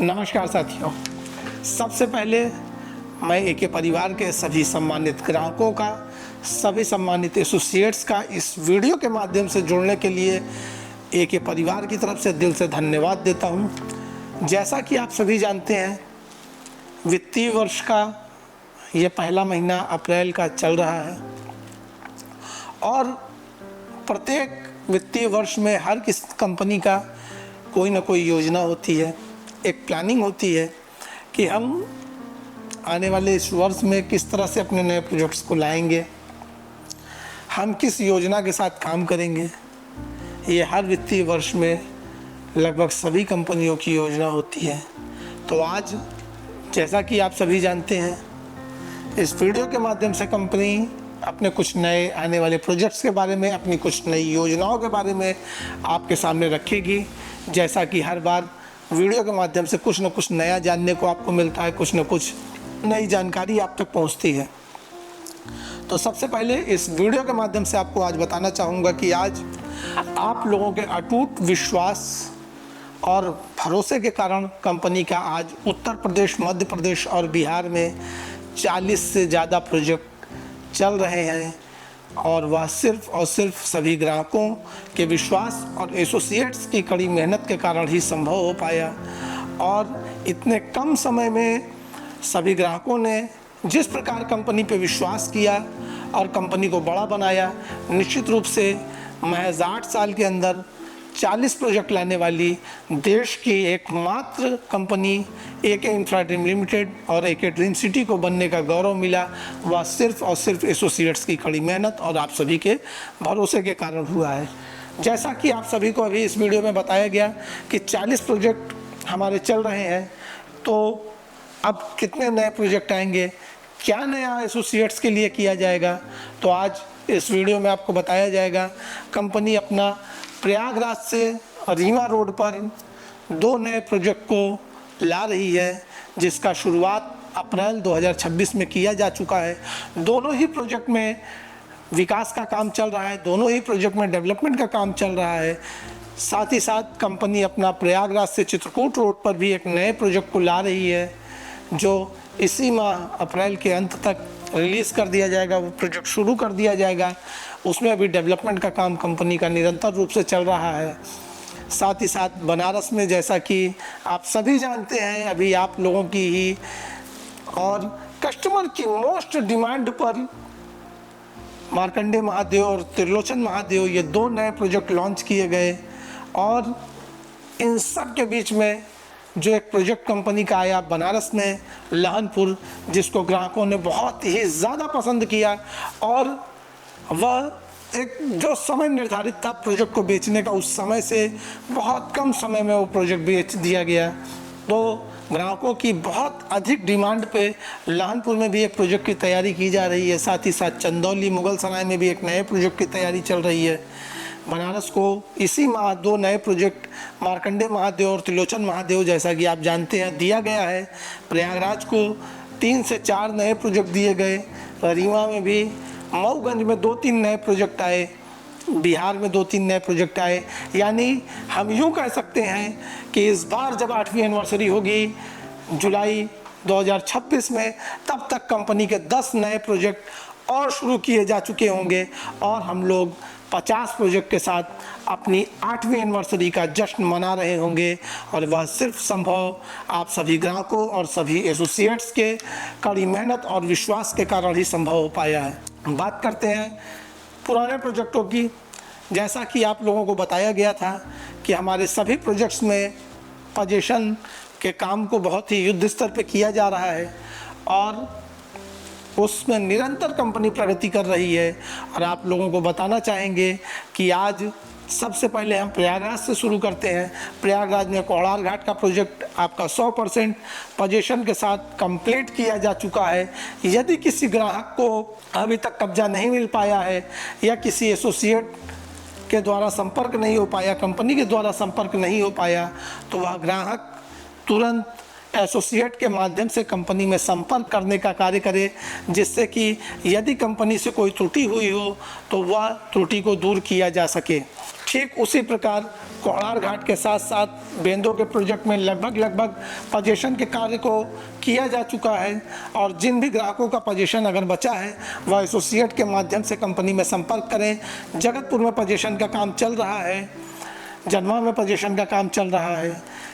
नमस्कार साथियों, सबसे पहले मैं एके परिवार के सभी सम्मानित ग्राहकों का, सभी सम्मानित एसोसिएट्स का इस वीडियो के माध्यम से जुड़ने के लिए एके परिवार की तरफ से दिल से धन्यवाद देता हूं। जैसा कि आप सभी जानते हैं, वित्तीय वर्ष का ये पहला महीना अप्रैल का चल रहा है और प्रत्येक वित्तीय वर्ष में हर किस कंपनी का कोई ना कोई योजना होती है, एक प्लानिंग होती है कि हम आने वाले इस वर्ष में किस तरह से अपने नए प्रोजेक्ट्स को लाएंगे, हम किस योजना के साथ काम करेंगे। ये हर वित्तीय वर्ष में लगभग सभी कंपनियों की योजना होती है। तो आज जैसा कि आप सभी जानते हैं, इस वीडियो के माध्यम से कंपनी अपने कुछ नए आने वाले प्रोजेक्ट्स के बारे में, अपनी कुछ नई योजनाओं के बारे में आपके सामने रखेगी। जैसा कि हर बार वीडियो के माध्यम से कुछ न कुछ नया जानने को आपको मिलता है, कुछ न कुछ नई जानकारी आप तक पहुंचती है। तो सबसे पहले इस वीडियो के माध्यम से आपको आज बताना चाहूँगा कि आज आप लोगों के अटूट विश्वास और भरोसे के कारण कंपनी का आज उत्तर प्रदेश, मध्य प्रदेश और बिहार में 40 से ज़्यादा प्रोजेक्ट चल रहे हैं और वह सिर्फ और सिर्फ सभी ग्राहकों के विश्वास और एसोसिएट्स की कड़ी मेहनत के कारण ही संभव हो पाया। और इतने कम समय में सभी ग्राहकों ने जिस प्रकार कंपनी पे विश्वास किया और कंपनी को बड़ा बनाया, निश्चित रूप से महज 8 साल के अंदर 40 प्रोजेक्ट लाने वाली देश की एकमात्र कंपनी एके इंफ्रा ड्रीम लिमिटेड और एके ड्रीम सिटी को बनने का गौरव मिला, वह सिर्फ और सिर्फ एसोसिएट्स की कड़ी मेहनत और आप सभी के भरोसे के कारण हुआ है। जैसा कि आप सभी को अभी इस वीडियो में बताया गया कि 40 प्रोजेक्ट हमारे चल रहे हैं, तो अब कितने नए प्रोजेक्ट आएंगे, क्या नया एसोसिएट्स के लिए किया जाएगा, तो आज इस वीडियो में आपको बताया जाएगा। कंपनी अपना प्रयागराज से रीवा रोड पर 2 नए प्रोजेक्ट को ला रही है, जिसका शुरुआत अप्रैल 2026 में किया जा चुका है। दोनों ही प्रोजेक्ट में विकास का काम चल रहा है, दोनों ही प्रोजेक्ट में डेवलपमेंट का काम चल रहा है। साथ ही साथ कंपनी अपना प्रयागराज से चित्रकूट रोड पर भी एक नए प्रोजेक्ट को ला रही है, जो इसी माह अप्रैल के अंत तक रिलीज़ कर दिया जाएगा, वो प्रोजेक्ट शुरू कर दिया जाएगा। उसमें अभी डेवलपमेंट का काम कंपनी का निरंतर रूप से चल रहा है। साथ ही साथ बनारस में, जैसा कि आप सभी जानते हैं, अभी आप लोगों की ही और कस्टमर की मोस्ट डिमांड पर मार्कंडे महादेव और त्रिलोचन महादेव ये 2 नए प्रोजेक्ट लॉन्च किए गए। और इन सब के बीच में जो एक प्रोजेक्ट कंपनी का आया बनारस में लहनपुर, जिसको ग्राहकों ने बहुत ही ज़्यादा पसंद किया और वह एक जो समय निर्धारित था प्रोजेक्ट को बेचने का, उस समय से बहुत कम समय में वो प्रोजेक्ट बेच दिया गया। तो ग्राहकों की बहुत अधिक डिमांड पे लहनपुर में भी एक प्रोजेक्ट की तैयारी की जा रही है। साथ ही साथ चंदौली, मुगल सराय में भी एक नए प्रोजेक्ट की तैयारी चल रही है। बनारस को इसी माह 2 नए प्रोजेक्ट मार्कंडे महादेव और त्रिलोचन महादेव, जैसा कि आप जानते हैं, दिया गया है। प्रयागराज को 3 से 4 नए प्रोजेक्ट दिए गए। रीवा में भी, मऊगंज में 2-3 नए प्रोजेक्ट आए, बिहार में 2-3 नए प्रोजेक्ट आए। यानी हम यूँ कह सकते हैं कि इस बार जब 8वीं एनिवर्सरी होगी जुलाई 2026 में, तब तक कंपनी के 10 नए प्रोजेक्ट और शुरू किए जा चुके होंगे और हम लोग 50 प्रोजेक्ट के साथ अपनी 8वीं एनिवर्सरी का जश्न मना रहे होंगे। और वह सिर्फ संभव आप सभी ग्राहकों और सभी एसोसिएट्स के कड़ी मेहनत और विश्वास के कारण ही संभव हो पाया है। बात करते हैं पुराने प्रोजेक्टों की। जैसा कि आप लोगों को बताया गया था कि हमारे सभी प्रोजेक्ट्स में पोजीशन के काम को बहुत ही युद्ध स्तर पर किया जा रहा है और उसमें निरंतर कंपनी प्रगति कर रही है। और आप लोगों को बताना चाहेंगे कि आज सबसे पहले हम प्रयागराज से शुरू करते हैं। प्रयागराज में कोड़ार घाट का प्रोजेक्ट आपका 100% पोजीशन के साथ कंप्लीट किया जा चुका है। यदि किसी ग्राहक को अभी तक कब्जा नहीं मिल पाया है या किसी एसोसिएट के द्वारा संपर्क नहीं हो पाया, कंपनी के द्वारा संपर्क नहीं हो पाया, तो वह ग्राहक तुरंत एसोसिएट के माध्यम से कंपनी में संपर्क करने का कार्य करे, जिससे कि यदि कंपनी से कोई त्रुटि हुई हो तो वह त्रुटि को दूर किया जा सके। ठीक उसी प्रकार कोणार घाट के साथ साथ बेंदो के प्रोजेक्ट में लगभग पोजीशन के कार्य को किया जा चुका है और जिन भी ग्राहकों का पोजीशन अगर बचा है वह एसोसिएट के माध्यम से कंपनी में संपर्क करें। जगतपुर में पोजीशन का काम चल रहा है, जनवा में पोजीशन का काम चल रहा है,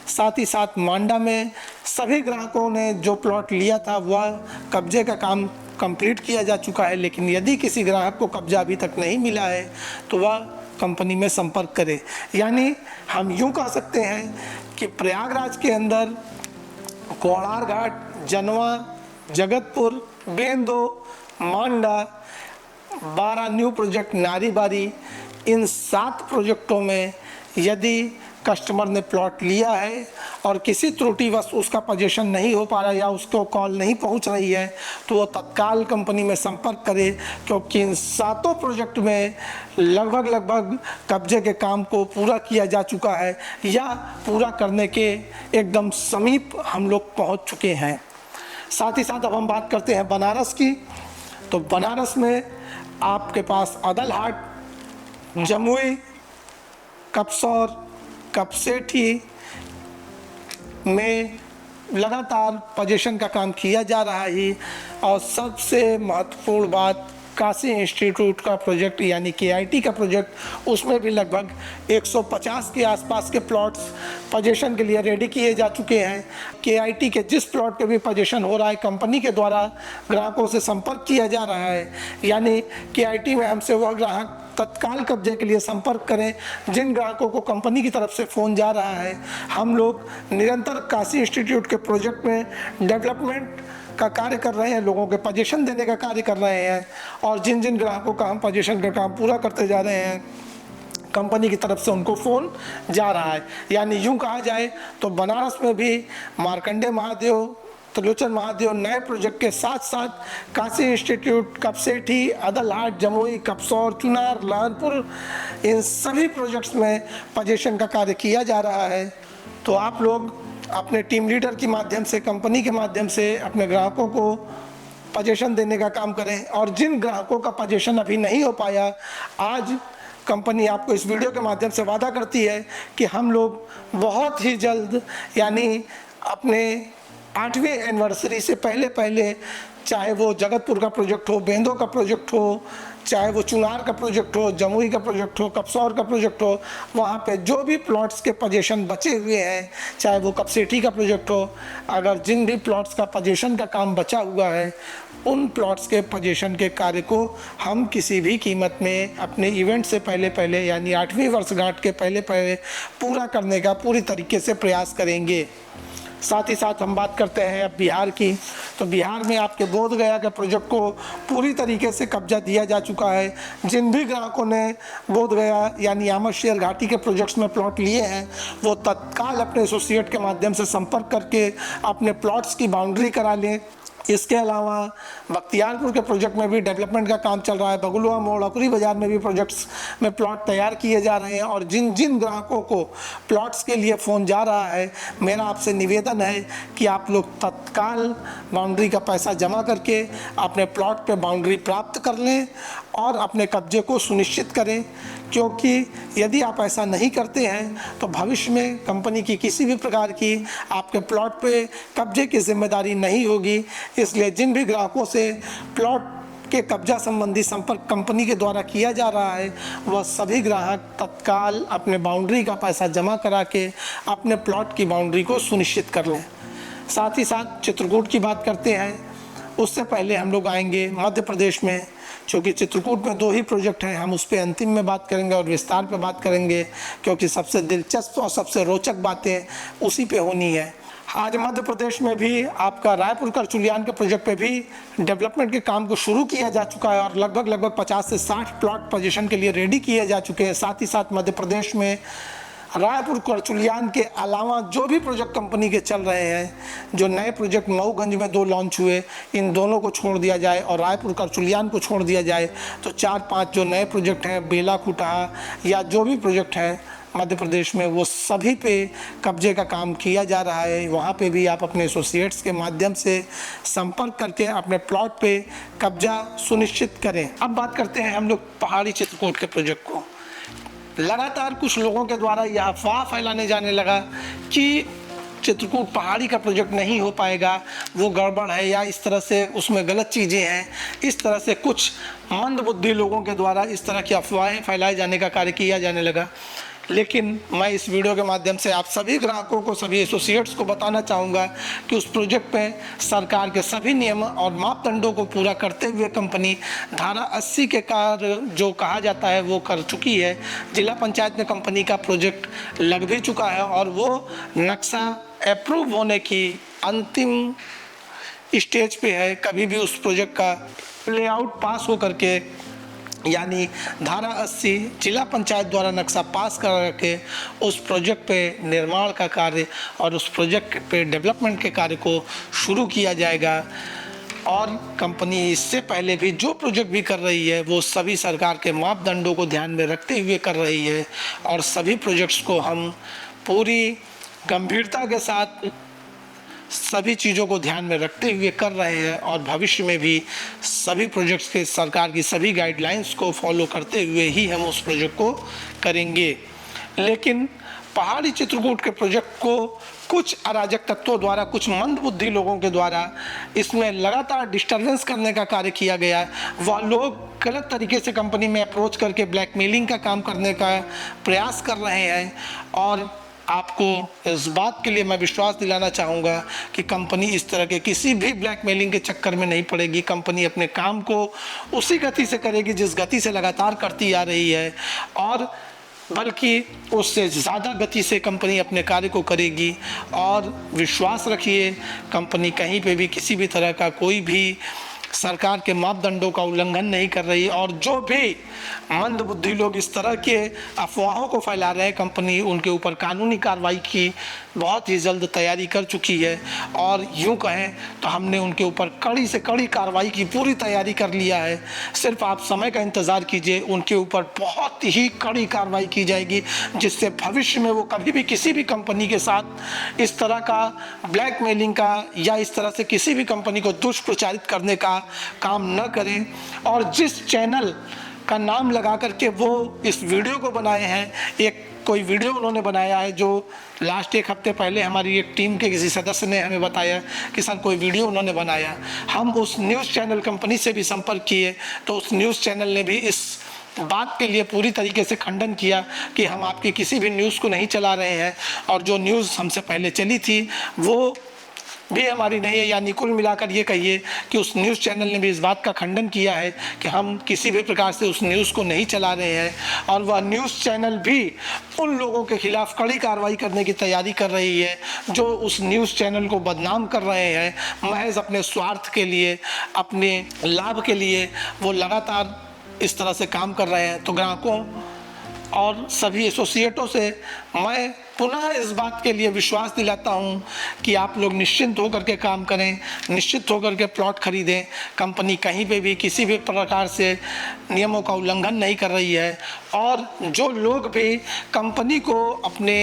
साथ ही साथ मांडा में सभी ग्राहकों ने जो प्लॉट लिया था वह कब्जे का काम कंप्लीट किया जा चुका है। लेकिन यदि किसी ग्राहक को कब्जा अभी तक नहीं मिला है तो वह कंपनी में संपर्क करे। यानी हम यूँ कह सकते हैं कि प्रयागराज के अंदर कोणार घाट, जनवा, जगतपुर, बेंदो, मांडा, 12 न्यू प्रोजेक्ट, नारीबारी, इन 7 प्रोजेक्टों में यदि कस्टमर ने प्लॉट लिया है और किसी त्रुटिवश उसका पोजीशन नहीं हो पा रहा या उसको कॉल नहीं पहुंच रही है तो वो तत्काल कंपनी में संपर्क करे, क्योंकि इन 7 प्रोजेक्ट में लगभग कब्जे के काम को पूरा किया जा चुका है या पूरा करने के एकदम समीप हम लोग पहुंच चुके हैं। साथ ही साथ अब हम बात करते हैं बनारस की। तो बनारस में आपके पास अदलहाट, जमुई, कपसौर, कपसेठी में लगातार पोजीशन का काम किया जा रहा है। और सबसे महत्वपूर्ण बात, काशी इंस्टीट्यूट का प्रोजेक्ट यानी KIT का प्रोजेक्ट, उसमें भी लगभग 150 के आसपास के प्लॉट्स पोजीशन के लिए रेडी किए जा चुके हैं। KIT के जिस प्लॉट पे भी पोजीशन हो रहा है कंपनी के द्वारा ग्राहकों से संपर्क किया जा रहा है। यानी KIT में हमसे वह ग्राहक तत्काल कब्जे के लिए संपर्क करें जिन ग्राहकों को कंपनी की तरफ से फ़ोन जा रहा है। हम लोग निरंतर काशी इंस्टीट्यूट के प्रोजेक्ट में डेवलपमेंट का कार्य कर रहे हैं, लोगों के पोजीशन देने का कार्य कर रहे हैं और जिन जिन ग्राहकों का हम पोजीशन का काम पूरा करते जा रहे हैं कंपनी की तरफ से उनको फ़ोन जा रहा है। यानी यूँ कहा जाए तो बनारस में भी मार्कंडे महादेव, त्रिलोचन महादेव नए प्रोजेक्ट के साथ साथ काशी इंस्टीट्यूट, कपसेठी, अदलहाट, जमुई, कपसौर, चुनार, लहरपुर, इन सभी प्रोजेक्ट्स में पोजीशन का कार्य किया जा रहा है। तो आप लोग अपने टीम लीडर के माध्यम से, कंपनी के माध्यम से अपने ग्राहकों को पोजीशन देने का काम करें। और जिन ग्राहकों का पोजीशन अभी नहीं हो पाया, आज कंपनी आपको इस वीडियो के माध्यम से वादा करती है कि हम लोग बहुत ही जल्द, यानी अपने 8वीं एनिवर्सरी से पहले, चाहे वो जगतपुर का प्रोजेक्ट हो, बेंदो का प्रोजेक्ट हो, चाहे वो चुनार का प्रोजेक्ट हो, जमुई का प्रोजेक्ट हो, कपसौर का प्रोजेक्ट हो, वहाँ पे जो भी प्लॉट्स के पोजीशन बचे हुए हैं, चाहे वो कपसेठी का प्रोजेक्ट हो, अगर जिन भी प्लॉट्स का पोजीशन का काम बचा हुआ है उन प्लॉट्स के पोजीशन के कार्य को हम किसी भी कीमत में अपने इवेंट से पहले यानी 8वीं वर्षगांठ के पहले पूरा करने का पूरी तरीके से प्रयास करेंगे। साथ ही साथ हम बात करते हैं अब बिहार की। तो बिहार में आपके बोधगया के प्रोजेक्ट को पूरी तरीके से कब्जा दिया जा चुका है। जिन भी ग्राहकों ने बोधगया यानी आमरशेर घाटी के प्रोजेक्ट्स में प्लॉट लिए हैं वो तत्काल अपने एसोसिएट के माध्यम से संपर्क करके अपने प्लॉट्स की बाउंड्री करा लें। इसके अलावा बख्तियारपुर के प्रोजेक्ट में भी डेवलपमेंट का काम चल रहा है। बगुलवा मोड़, अकुरी बाज़ार में भी प्रोजेक्ट्स में प्लॉट तैयार किए जा रहे हैं। और जिन जिन ग्राहकों को प्लॉट्स के लिए फ़ोन जा रहा है, मेरा आपसे निवेदन है कि आप लोग तत्काल बाउंड्री का पैसा जमा करके अपने प्लॉट पे बाउंड्री प्राप्त कर लें और अपने कब्जे को सुनिश्चित करें, क्योंकि यदि आप ऐसा नहीं करते हैं तो भविष्य में कंपनी की किसी भी प्रकार की आपके प्लॉट पे कब्जे की जिम्मेदारी नहीं होगी। इसलिए जिन भी ग्राहकों से प्लॉट के कब्जा संबंधी संपर्क कंपनी के द्वारा किया जा रहा है वह सभी ग्राहक तत्काल अपने बाउंड्री का पैसा जमा करा के अपने प्लॉट की बाउंड्री को सुनिश्चित कर लें। साथ ही साथ चित्रकूट की बात करते हैं, उससे पहले हम लोग आएंगे मध्य प्रदेश में, क्योंकि चित्रकूट में 2 ही प्रोजेक्ट हैं। हम उस पर अंतिम में बात करेंगे और विस्तार पे बात करेंगे, क्योंकि सबसे दिलचस्प और सबसे रोचक बातें उसी पे होनी है। आज मध्य प्रदेश में भी आपका रायपुर करचुलियान के प्रोजेक्ट पे भी डेवलपमेंट के काम को शुरू किया जा चुका है और लगभग 50 से 60 प्लॉट पोजीशन के लिए रेडी किए जा चुके हैं। साथ ही साथ मध्य प्रदेश में रायपुर करचुलियान के अलावा जो भी प्रोजेक्ट कंपनी के चल रहे हैं, जो नए प्रोजेक्ट मऊगंज में 2 लॉन्च हुए, इन दोनों को छोड़ दिया जाए और रायपुर करचुलियान को छोड़ दिया जाए तो 4-5 जो नए प्रोजेक्ट हैं, बेला खुटा या जो भी प्रोजेक्ट हैं मध्य प्रदेश में, वो सभी पे कब्जे का काम किया जा रहा है। वहाँ पे भी आप अपने एसोसिएट्स के माध्यम से संपर्क करके अपने प्लॉट पे कब्जा सुनिश्चित करें। अब बात करते हैं हम लोग पहाड़ी चित्रकूट के प्रोजेक्ट को। लगातार कुछ लोगों के द्वारा यह अफवाह फैलाने जाने लगा कि चित्रकूट पहाड़ी का प्रोजेक्ट नहीं हो पाएगा, वो गड़बड़ है या इस तरह से उसमें गलत चीज़ें हैं। इस तरह से कुछ मंदबुद्धि लोगों के द्वारा इस तरह की अफवाहें फैलाए जाने का कार्य किया जाने लगा। लेकिन मैं इस वीडियो के माध्यम से आप सभी ग्राहकों को, सभी एसोसिएट्स को बताना चाहूँगा कि उस प्रोजेक्ट में सरकार के सभी नियम और मापदंडों को पूरा करते हुए कंपनी धारा 80 के कार्य जो कहा जाता है वो कर चुकी है। जिला पंचायत में कंपनी का प्रोजेक्ट लग भी चुका है और वो नक्शा अप्रूव होने की अंतिम स्टेज पे है। कभी भी उस प्रोजेक्ट का लेआउट पास हो करके, यानी धारा 80 जिला पंचायत द्वारा नक्शा पास करके उस प्रोजेक्ट पे निर्माण का कार्य और उस प्रोजेक्ट पे डेवलपमेंट के कार्य को शुरू किया जाएगा। और कंपनी इससे पहले भी जो प्रोजेक्ट भी कर रही है वो सभी सरकार के मापदंडों को ध्यान में रखते हुए कर रही है और सभी प्रोजेक्ट्स को हम पूरी गंभीरता के साथ सभी चीज़ों को ध्यान में रखते हुए कर रहे हैं और भविष्य में भी सभी प्रोजेक्ट्स के सरकार की सभी गाइडलाइंस को फॉलो करते हुए ही हम उस प्रोजेक्ट को करेंगे। लेकिन पहाड़ी चित्रकूट के प्रोजेक्ट को कुछ अराजक तत्वों द्वारा, कुछ मंदबुद्धि लोगों के द्वारा इसमें लगातार डिस्टर्बेंस करने का कार्य किया गया है। वह लोग गलत तरीके से कंपनी में अप्रोच करके ब्लैकमेलिंग का काम करने का प्रयास कर रहे हैं और आपको इस बात के लिए मैं विश्वास दिलाना चाहूँगा कि कंपनी इस तरह के किसी भी ब्लैकमेलिंग के चक्कर में नहीं पड़ेगी। कंपनी अपने काम को उसी गति से करेगी जिस गति से लगातार करती आ रही है और बल्कि उससे ज़्यादा गति से कंपनी अपने कार्य को करेगी। और विश्वास रखिए, कंपनी कहीं पे भी किसी भी तरह का कोई भी सरकार के मापदंडों का उल्लंघन नहीं कर रही। और जो भी मंदबुद्धि लोग इस तरह के अफवाहों को फैला रहे हैं, कंपनी उनके ऊपर कानूनी कार्रवाई की बहुत ही जल्द तैयारी कर चुकी है। और यूँ कहें तो हमने उनके ऊपर कड़ी से कड़ी कार्रवाई की पूरी तैयारी कर लिया है। सिर्फ आप समय का इंतज़ार कीजिए, उनके ऊपर बहुत ही कड़ी कार्रवाई की जाएगी जिससे भविष्य में वो कभी भी किसी भी कंपनी के साथ इस तरह का ब्लैकमेलिंग का या इस तरह से किसी भी कंपनी को दुष्प्रचारित करने का काम न करें। और जिस चैनल का नाम लगा करके वो इस वीडियो को बनाए हैं, एक कोई वीडियो उन्होंने बनाया है जो लास्ट एक हफ्ते पहले हमारी एक टीम के किसी सदस्य ने हमें बताया कि सर कोई वीडियो उन्होंने बनाया। हम उस न्यूज़ चैनल कंपनी से भी संपर्क किए तो उस न्यूज़ चैनल ने भी इस बात के लिए पूरी तरीके से खंडन किया कि हम आपकी किसी भी न्यूज़ को नहीं चला रहे हैं और जो न्यूज़ हमसे पहले चली थी वो भी हमारी नहीं है। यानी कुल मिलाकर ये कहिए कि उस न्यूज़ चैनल ने भी इस बात का खंडन किया है कि हम किसी भी प्रकार से उस न्यूज़ को नहीं चला रहे हैं और वह न्यूज़ चैनल भी उन लोगों के खिलाफ कड़ी कार्रवाई करने की तैयारी कर रही है जो उस न्यूज़ चैनल को बदनाम कर रहे हैं। महज अपने स्वार्थ के लिए, अपने लाभ के लिए वो लगातार इस तरह से काम कर रहे हैं। तो ग्राहकों और सभी एसोसिएटों से मैं पुनः इस बात के लिए विश्वास दिलाता हूं कि आप लोग निश्चिंत होकर के काम करें, निश्चित होकर के प्लॉट खरीदें। कंपनी कहीं पे भी किसी भी प्रकार से नियमों का उल्लंघन नहीं कर रही है। और जो लोग भी कंपनी को अपने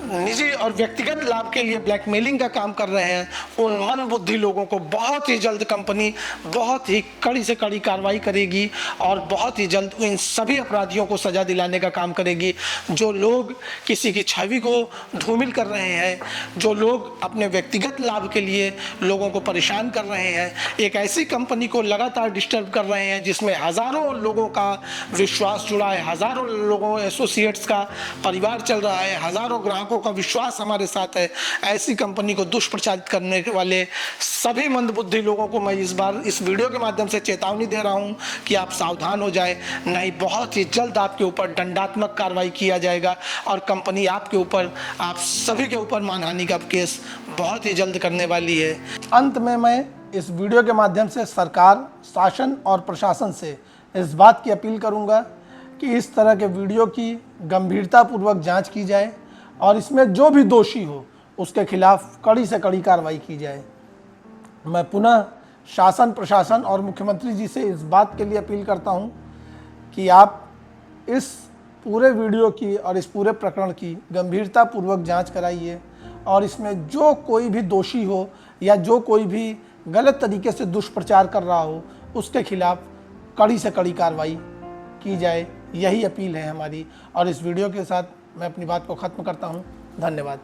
निजी और व्यक्तिगत लाभ के लिए ब्लैकमेलिंग का काम कर रहे हैं उन मंदबुद्धि लोगों को बहुत ही जल्द कंपनी बहुत ही कड़ी से कड़ी कार्रवाई करेगी और बहुत ही जल्द इन सभी अपराधियों को सज़ा दिलाने का काम करेगी। जो लोग किसी की छवि को धूमिल कर रहे हैं, जो लोग अपने व्यक्तिगत लाभ के लिए लोगों को परेशान कर रहे हैं, एक ऐसी कंपनी को लगातार डिस्टर्ब कर रहे हैं जिसमें हज़ारों लोगों का विश्वास जुड़ा है, हज़ारों लोगों एसोसिएट्स का परिवार चल रहा है, हज़ारों ग्राहकों का विश्वास हमारे साथ है। ऐसी कंपनी को दुष्प्रचारित करने वाले सभी मंदबुद्धि लोगों को मैं इस बार इस वीडियो के माध्यम से चेतावनी दे रहा हूं कि आप सावधान हो जाए, नहीं बहुत ही जल्द आपके ऊपर दंडात्मक कार्रवाई किया जाएगा और कंपनी आपके ऊपर, आप सभी के ऊपर मानहानि का केस बहुत ही जल्द करने वाली है। अंत में मैं इस वीडियो के माध्यम से सरकार, शासन और प्रशासन से इस बात की अपील करूंगा कि इस तरह के वीडियो की गंभीरतापूर्वक जांच की जाए और इसमें जो भी दोषी हो उसके खिलाफ कड़ी से कड़ी कार्रवाई की जाए। मैं पुनः शासन, प्रशासन और मुख्यमंत्री जी से इस बात के लिए अपील करता हूं कि आप इस पूरे वीडियो की और इस पूरे प्रकरण की गंभीरतापूर्वक जांच कराइए और इसमें जो कोई भी दोषी हो या जो कोई भी गलत तरीके से दुष्प्रचार कर रहा हो उसके खिलाफ कड़ी से कड़ी कार्रवाई की जाए। यही अपील है हमारी। और इस वीडियो के साथ मैं अपनी बात को ख़त्म करता हूँ। धन्यवाद।